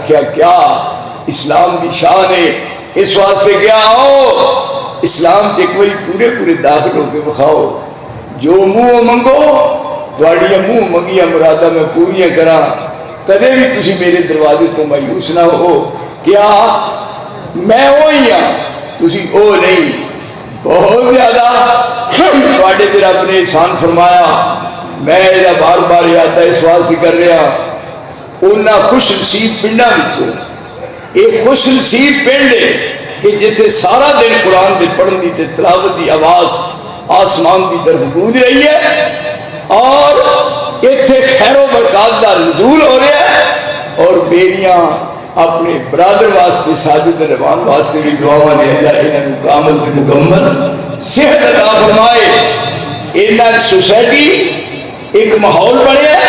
آخیا کیا اسلام کی شان ہے، اس واسطے کیا آؤ اسلام کے ایک بار پورے پورے داخل ہو کے بخاؤ، جو منہ منگو تھوڑیاں منہ منگیاں مرادہ میں پوریاں کرا، کدے بھی تسی میرے دروازے تو مایوس نہ ہو۔ کیا میں وہی ہاں تسی او نہیں، بہت زیادہ تھوڑے دیر رب نے احسان فرمایا، میں یہ بار بار یاد اس واسطے کر رہا انہاں خوش نصیب پنڈاں وچوں ایک خوش نصیب پنڈ ہے کہ جتنے سارا دن قرآن دے پڑھن دی تے تلاوت دی آواز آسمان دی طرف گونج رہی ہے، اور اتنے خیر و برکات دا نزول ہو رہا ہے، اور بیریاں اپنے برادر واسطے ساجد روان واسطے بھی دعا نے اللہ انہوں کامل تے مکمل صحت عطا فرمائے۔ انہاں سوسائٹی ایک ماحول بنیا